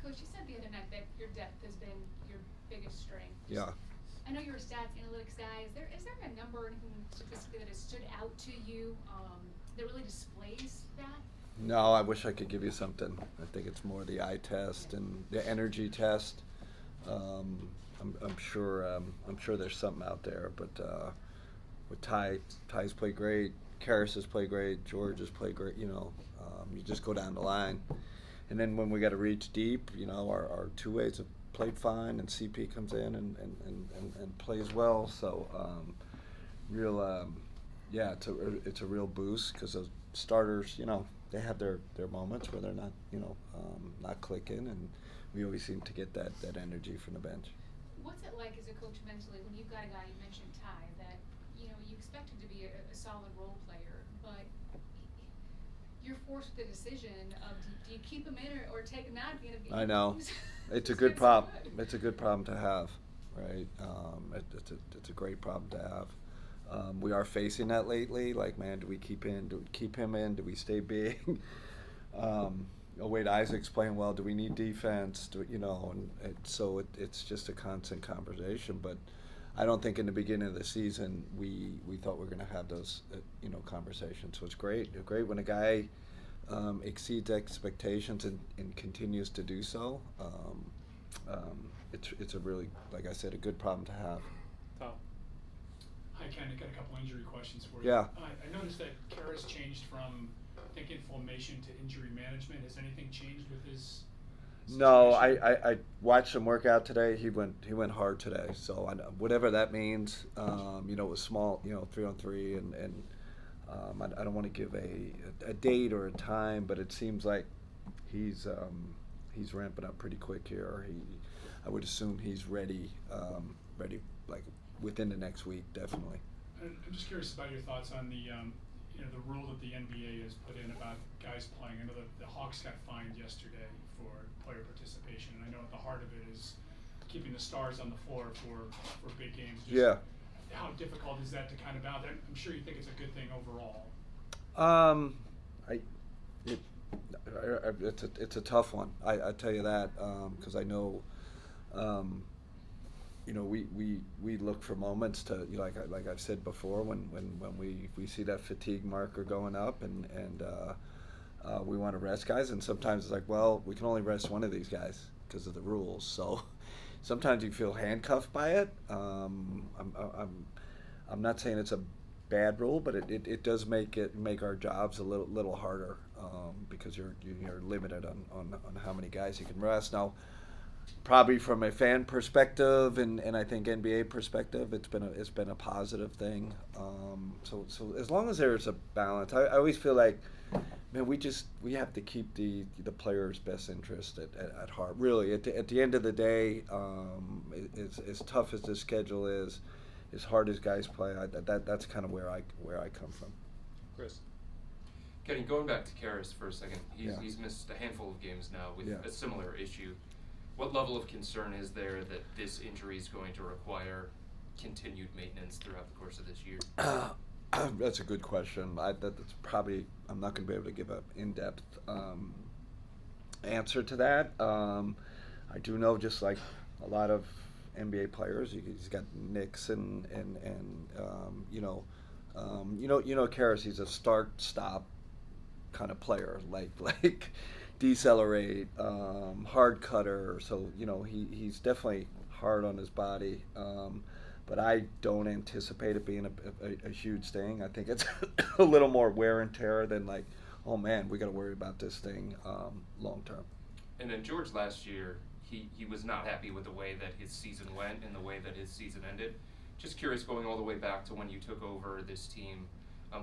Coach, you said the other night that your depth has been your biggest strength. Yeah. I know you're a stats analytics guy. Is there a number or anything statistically that has stood out to you that really displays that? No, I wish I could give you something. I think it's more the eye test and the energy test. Um, I'm sure there's something out there, but with Ty's played great. Karras has played great. George has played great. You just go down the line, and then when we got to reach deep, our two ways have played fine, and CP comes in and plays well. So real, yeah, it's a real boost because those starters, they have their moments where they're not, not clicking, and we always seem to get that energy from the bench. What's it like as a coach mentally when you've got a guy, you mentioned Ty, that you expect him to be a solid role player, but you're forced with the decision of do you keep him in or take him out at the end of I know. games? It's a It's good been so problem. good. It's a good problem to have, right? It's a great problem to have. We are facing that lately. Like, man, do we keep in? Do we keep him in? Do we stay big? Wade Isaac's playing well. Do we need defense? So it's just a constant conversation. But I don't think in the beginning of the season we thought we were going to have those conversations. So it's great. Great when a guy exceeds expectations and continues to do so. It's a really, like I said, a good problem to have. Tom. Hi, Ken. I got a couple injury questions for you. Yeah. I noticed that Karras changed from, I think, inflammation to injury management. Has anything changed with his No, situation? I watched him work out today. He went hard today. So whatever that means, it was small, 3-on-3, and I don't want to give a date or a time, but it seems like he's ramping up pretty quick here. I would assume he's ready like within the next week, definitely. I'm just curious about your thoughts on the the rule that the NBA has put in about guys playing. I know that the Hawks got fined yesterday for player participation, and I know at the heart of it is keeping the stars on the floor for big games. Just Yeah. How difficult is that to kind of balance? I'm sure you think it's a good thing overall. Um, I, it, it's a tough one. I tell you that because I know, we look for moments to like I've said before when we see that fatigue marker going up and we want to rest guys, and sometimes it's like, well, we can only rest one of these guys because of the rules. So sometimes you feel handcuffed by it. I'm not saying it's a bad rule, but it does make our jobs a little harder because you're limited on how many guys you can rest. Now, probably from a fan perspective and I think NBA perspective, it's been a positive thing. So as long as there's a balance, I always feel like, man, we have to keep the player's best interest at heart. Really, at the end of the day, as tough as the schedule is, as hard as guys play, that's kind of where I come from. Chris. Kenny, going back to Karras for a second, Yeah. he's missed a handful of games now with Yeah. a similar issue. What level of concern is there that this injury is going to require continued maintenance throughout the course of this year? That's a good question. That's probably, I'm not going to be able to give an in-depth answer to that. I do know, just like a lot of NBA players, he's got nicks and Karras, he's a start-stop kind of player, like decelerate, hard cutter. So he's definitely hard on his body. But I don't anticipate it being a huge thing. I think it's a little more wear and tear than like, oh man, we got to worry about this thing long term. And then George last year, he was not happy with the way that his season went and the way that his season ended. Just curious, going all the way back to when you took over this team,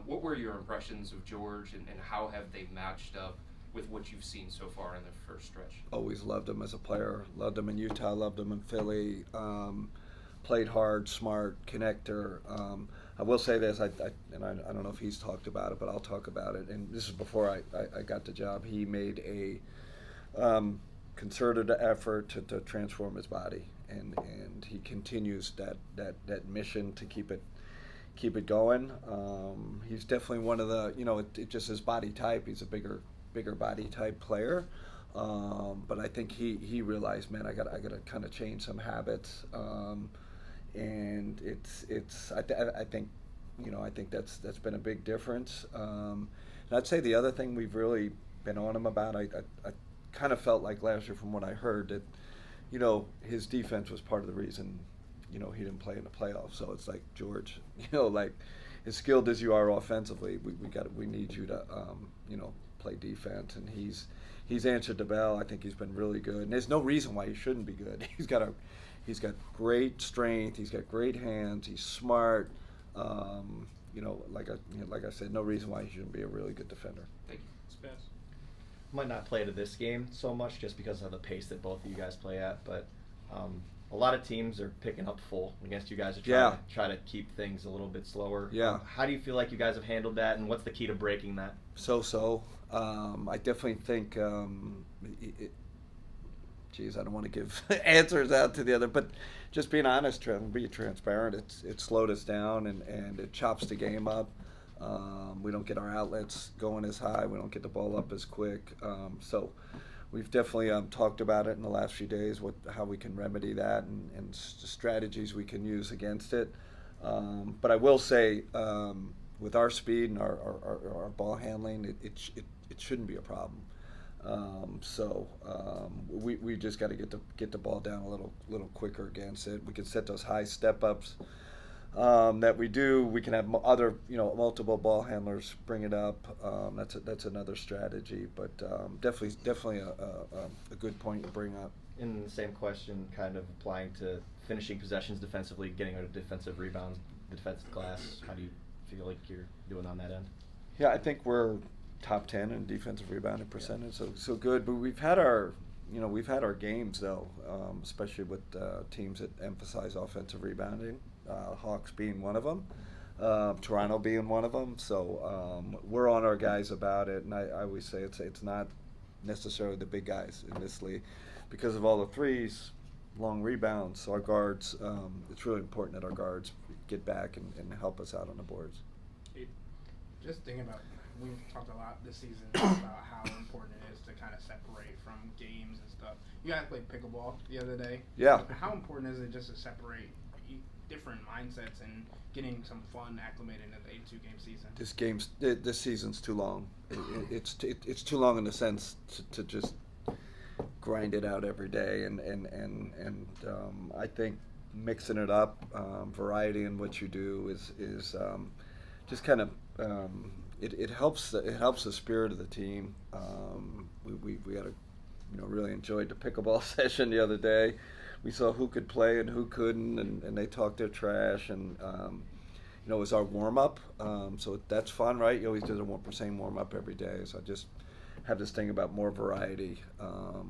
what were your impressions of George and how have they matched up with what you've seen so far in the first stretch? Always loved him as a player. Loved him in Utah. Loved him in Philly. Played hard, smart, connector. I will say this, I don't know if he's talked about it, but I'll talk about it. And this is before I got the job. He made a concerted effort to transform his body, and he continues that mission to keep it going. He's definitely one of the, just his body type. He's a bigger body type player, But I think he realized, man, I got to kind of change some habits. And I think, I think that's been a big difference. And I'd say the other thing we've really been on him about, I kind of felt like last year from what I heard that, his defense was part of the reason, he didn't play in the playoffs. So it's like, George, like as skilled as you are offensively, we need you to, play defense. And he's answered the bell. I think he's been really good. And there's no reason why he shouldn't be good. He's got great strength. He's got great hands. He's smart. Like I said, no reason why he shouldn't be a really good defender. Thank you. Spence. Might not play to this game so much just because of the pace that both of you guys play at, but a lot of teams are picking up full against you guys are try to keep things a little bit slower. Yeah. How do you feel like you guys have handled that, and what's the key to breaking that? I definitely think, geez, I don't want to give answers out to the other, but just being honest, be transparent. It slowed us down and it chops the game up. We don't get our outlets going as high. We don't get the ball up as quick. So we've definitely talked about it in the last few days, how we can remedy that and strategies we can use against it. But I will say, with our speed and our ball handling, it shouldn't be a problem. We just got to get the ball down a little quicker against it. We can set those high step ups that we do. We can have other multiple ball handlers bring it up. That's another strategy. But definitely a good point to bring up. In the same question, kind of applying to finishing possessions defensively, getting out of defensive rebounds, the defensive glass. How do you feel like you're doing on that end? Yeah, I think we're top 10 in defensive rebounding percentage, so good. But we've had our games though, especially with teams that emphasize offensive rebounding. Hawks being one of them, Toronto being one of them. So we're on our guys about it, and I always say it's not necessarily the big guys in this league because of all the threes, long rebounds. So our guards, it's really important that our guards get back and help us out on the boards. Just thinking about, we've talked a lot this season about how important it is to kind of separate from games and stuff. You guys played pickleball the other day. Yeah. How important is it just to separate different mindsets and getting some fun acclimated into the 82-game season? This season's too long. It's too long in the sense to just grind it out every day, and I think mixing it up, variety in what you do is just kind of it helps the spirit of the team. We had really enjoyed the pickleball session the other day. We saw who could play and who couldn't, and they talked their trash, and it was our warm up. So that's fun, right? You always do the 1% warm up every day. So I just have this thing about more variety.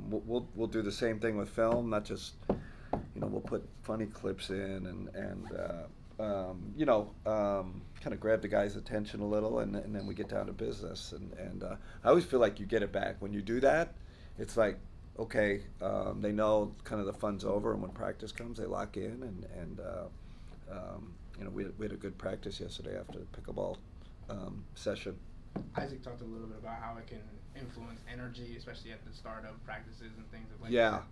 We'll do the same thing with film, not just we'll put funny clips in and kind of grab the guy's attention a little, and then we get down to business. And I always feel like you get it back when you do that. It's like, okay, they know kind of the fun's over, and when practice comes, they lock in. And we had a good practice yesterday after the pickleball session. Isaac talked a little bit about how it can influence energy, especially at the start of practices and things like Yeah. that.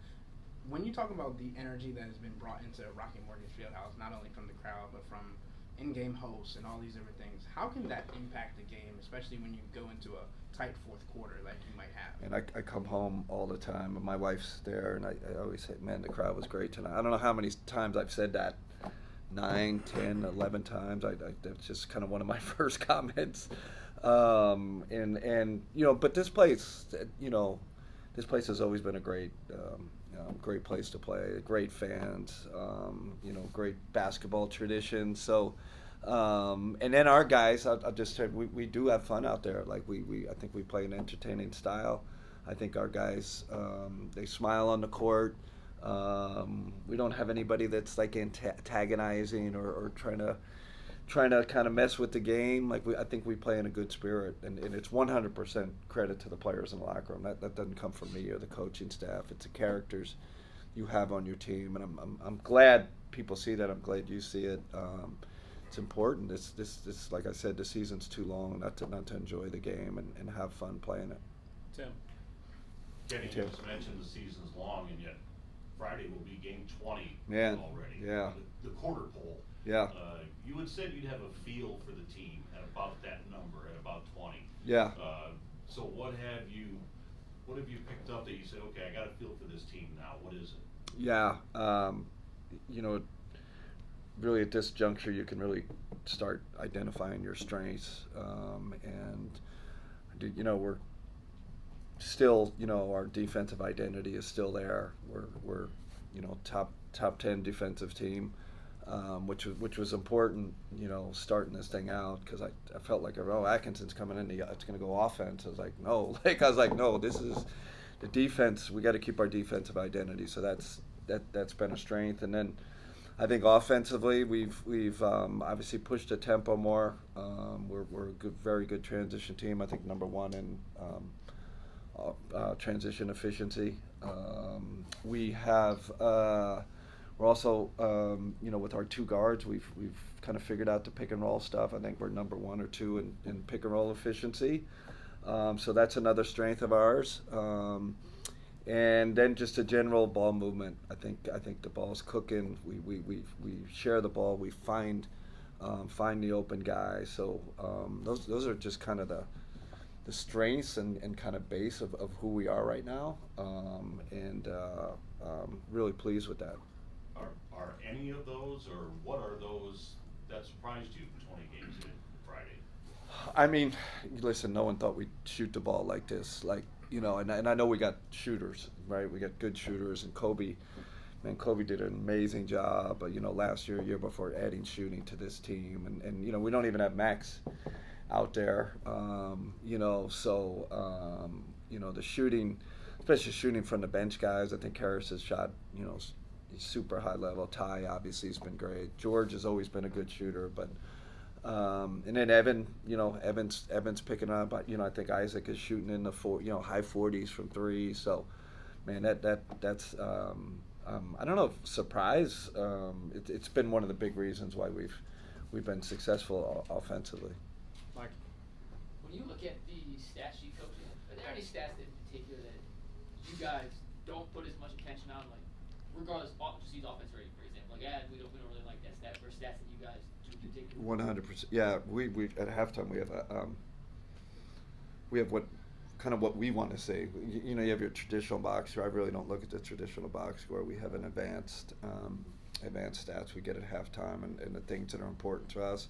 When you talk about the energy that has been brought into Rocky Mortgage Fieldhouse, not only from the crowd, but from in-game hosts and all these different things, how can that impact the game, especially when you go into a tight fourth quarter like you might have? And I come home all the time, and my wife's there, and I always say, man, the crowd was great tonight. I don't know how many times I've said that, 9, 10, 11 times. That's just kind of one of my first comments. But this place, this place has always been a great place to play, great fans, great basketball tradition. So, and then our guys, I'll just say, we do have fun out there. Like I think we play an entertaining style. I think our guys, they smile on the court. We don't have anybody that's like antagonizing or trying to kind of mess with the game. I think we play in a good spirit, and it's 100% credit to the players in the locker room. That doesn't come from me or the coaching staff. It's the characters you have on your team, and I'm glad people see that. I'm glad you see it. It's important. This like I said, the season's too long not to enjoy the game and have fun playing it. Tim. Kenny, Tim. you just mentioned the season's long, and yet Friday will be game 20 Man, already. yeah. The quarter pole. Yeah. You had said you'd have a feel for the team at about that number, at about 20. Yeah. So what have you picked up that you said, okay, I got a feel for this team now? What is it? Yeah. You know, really at this juncture, you can really start identifying your strengths. You know, we're still, you know, our defensive identity is still there. We're you know, top 10 defensive team, which was important, you know, starting this thing out, because I felt like, oh, Atkinson's coming in, it's going to go offense. I was like, no, this is the defense. We got to keep our defensive identity. So that's been a strength. And then I think offensively, we've obviously pushed the tempo more. We're a very good transition team. I think number one in transition efficiency. We have we're also you know, with our two guards, we've kind of figured out the pick and roll stuff. I think we're number 1 or 2 in pick and roll efficiency. So that's another strength of ours. And then just a general ball movement. I think the ball's cooking. We share the ball. We find the open guy. So those are just kind of the strengths and kind of base of who we are right now. Really pleased with that. Are any of those, or what are those that surprised you 20 games in Friday? I mean, listen, no one thought we'd shoot the ball like this. Like, you know, and I know we got shooters, right? We got good shooters, and Kobe did an amazing job, you know, last year before, adding shooting to this team. And you know, we don't even have Max out there, you know, so, you know, the shooting, especially shooting from the bench guys. I think Harris has shot, you know, super high level. Ty obviously has been great. George has always been a good shooter, but and then Evan's picking up. You know, I think Isaac is shooting in the high 40s from three. So, man, that's I don't know if surprise. It's been one of the big reasons why we've been successful offensively. Mike. When you look at the stat sheet, coach, are there any stats in particular that you guys don't put as much attention on, like regardless just use offense rating, for example? Like, we don't really like that stat, for stats that you guys do particularly. 100%. Yeah, we at halftime we have what we want to see. You know, you have your traditional box score. I really don't look at the traditional box score. We have an advanced stats we get at halftime, and the things that are important to us.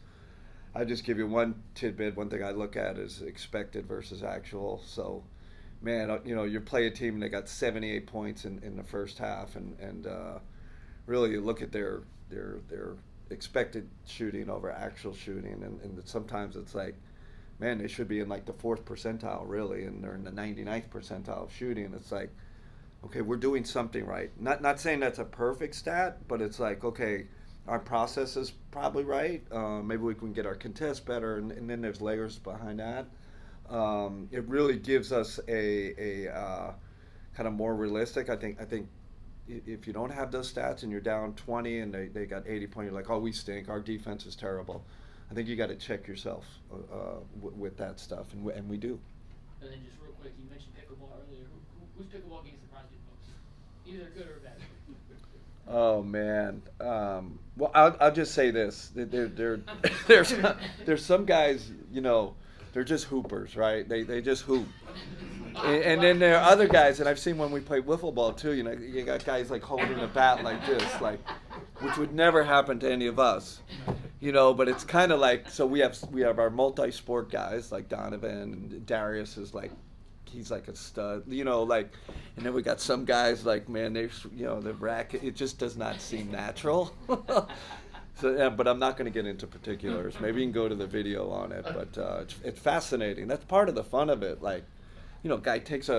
I just give you one tidbit. One thing I look at is expected versus actual. So, man, you know, you play a team and they got 78 points in the first half, and really you look at their expected shooting over actual shooting, and sometimes it's like, man, they should be in like the 4th percentile really, and they're in the 99th percentile of shooting. It's like, okay, we're doing something right. Not saying that's a perfect stat, but it's like, okay, our process is probably right. Maybe we can get our contest better, and then there's layers behind that. It really gives us a kind of more realistic. I think if you don't have those stats and you're down 20 and they got 80 points, you're like, oh, we stink. Our defense is terrible. I think you got to check yourself with that stuff, and we do. And then just real quick, you mentioned pickleball earlier. Whose pickleball games surprised you the most? Either good or bad. Oh man. Well, I'll just say this: there's some guys, you know, they're just hoopers, right? They just hoop. And then there are other guys, and I've seen when we play wiffle ball too. You know, you got guys like holding a bat like this, like, which would never happen to any of us. You know, but it's kind of like, so we have our multi-sport guys like Donovan, and Darius is like, he's like a stud, you know, like, and then we got some guys like, man, they, you know, the racket, it just does not seem natural. So, yeah, but I'm not going to get into particulars. Maybe you can go to the video on it, but it's fascinating. That's part of the fun of it. Like, you know, guy takes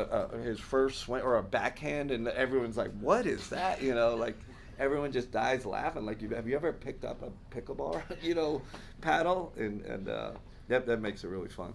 his first swing or a backhand, and everyone's like, what is that? You know, like, everyone just dies laughing. Like, have you ever picked up a pickleball, you know, paddle? And that makes it really fun.